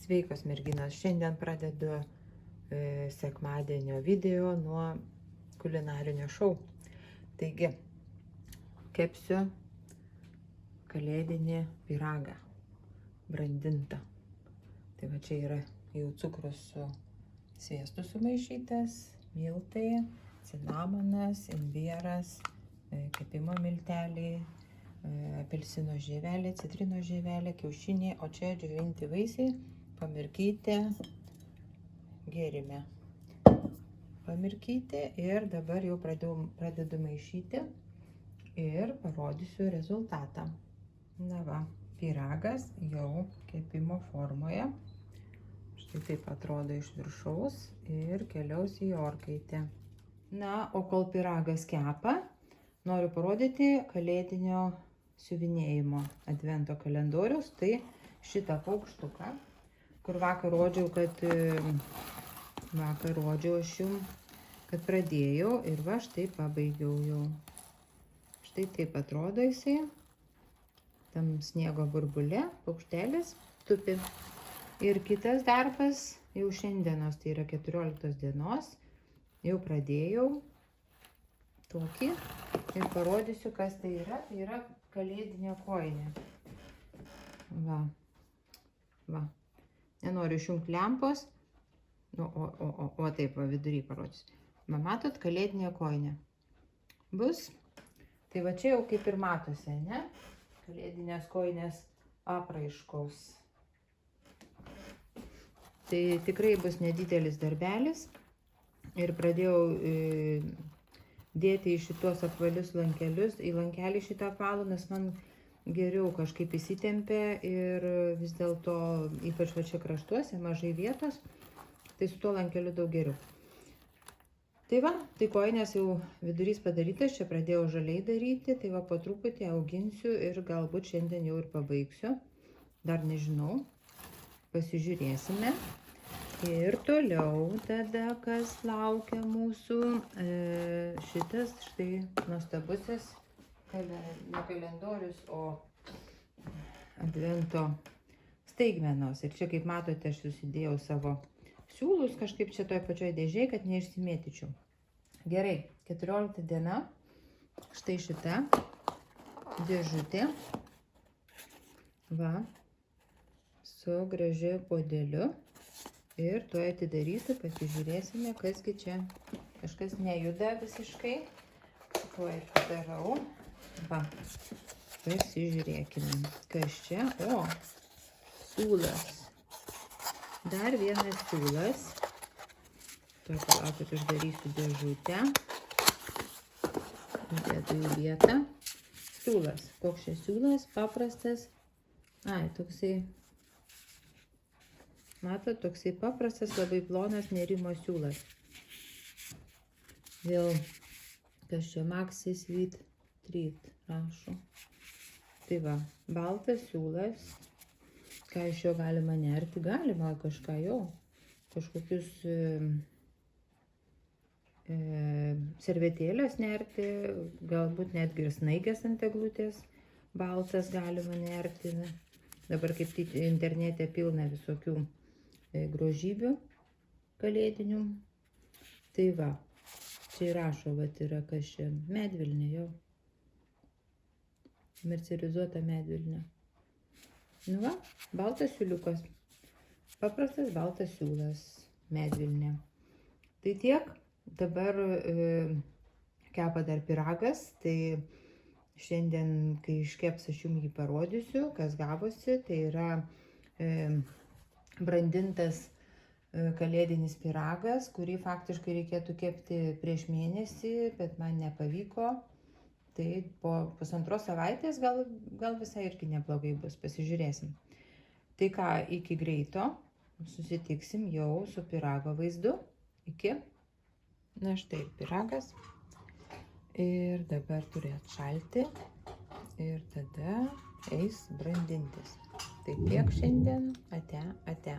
Sveikos merginos, šiandien pradedu sekmadienio video nuo kulinarinio šou. Taigi, kepsiu kalėdinį pyragą, brandintą. Tai va čia yra jau cukrus su sviestu sumaišytas, miltai, cinamonas, imbieras, kepimo milteliai, apelsino žievelė, citrino žievelė, kiaušiniai, o čia džiovinti vaisiai, pamirkyti gėrime. Pamirkyti ir dabar jau pradedu maišyti ir parodysiu rezultatą. Na va, pyragas jau kepimo formoje. Štai taip atrodo iš viršaus ir keliaus į orkaitę. Na, o kol pyragas kepa, noriu parodyti kalėdinio siuvinėjimo advento kalendoriaus. Tai šitą paukštuką, kur vakar rodžiau, aš jums, kad pradėjau ir va štai pabaigiau jau. Štai taip atrodo jisai. Tam sniego burbule paukštelis tupi. Ir kitas darbas jau šiandienos, tai yra 14 dienos, jau pradėjau tokį ir parodysiu, kas tai yra. Tai yra kalėdinė kojinė. Va. Nenoriu išjungti lempos. O taip, va, vidury parodysiu. Va, matot, kalėdinė kojinė. Bus. Tai va čia jau kaip ir matosi, ne? Kalėdinės kojinės apraiškos. Tai tikrai bus nedidelis darbelis. Ir pradėjau dėti į šitos apvalius lankelius, į lankelį šitą apvalų, nes man geriau kažkaip įsitempė ir vis dėlto, ypač va čia kraštuose, mažai vietos, tai su tuo lankeliu daug geriau. Tai va, tai kojinės jau vidurys padarytas, čia pradėjau žaliai daryti, tai va po truputį auginsiu ir galbūt šiandien jau ir pabaigsiu. Dar nežinau, pasižiūrėsime. Ir toliau tada, kas laukia mūsų, šitas štai nuostabusis ne kalendorius, o advento staigmenos. Ir čia, kaip matote, aš susidėjau savo siūlus kažkaip čia toj pačioj dėžėje, kad neišsimėtyčiau. Gerai, 14 diena, štai šita dėžutė, va, su gražiu podeliu. Ir tuoj atidarysiu, pasižiūrėsime, kasgi čia kažkas nejuda visiškai. Tuoj atidarau. Va, pasižiūrėkime, kas čia. O, siūlas. Dar vienas siūlas. Tuoj palaukit, uždarysiu dėžutę. Dėdu į vietą. Siūlas. Koks čia siūlas? Paprastas. Ai, toksai. Matot, toksai paprastas, labai plonas nerimo siūlas. Vėl, kas čia, Maxi Sweet Treat rašo. Tai va, baltas siūlas. Ką iš jo galima nerti? Galima kažką jau. Kažkokius servetėlės nerti, galbūt netgi ir snaigės ant eglutės. Baltas galima nerti. Dabar kaip internete pilna visokių grožybių kalėdinių. Tai va, čia rašo, va, yra kas čia, medvilnė jau. Mercerizuota medvilnė. Nu va, baltas siūliukas. Paprastas baltas siūlas, medvilnė. Tai tiek. Dabar kepa dar pyragas. Tai šiandien, kai iškeps, aš jums jį parodysiu, kas gavosi. Tai yra brandintas kalėdinis pyragas, kurį faktiškai reikėtų kepti prieš mėnesį, bet man nepavyko. Tai po pusantros savaitės gal visai irgi neblogai bus, pasižiūrėsim. Tai ką, iki greito, susitiksim jau su pyrago vaizdu. Iki. Na štai pyragas. Ir dabar turi atšalti. Ir tada eis brandintis. Tai tiek šiandien. Ate.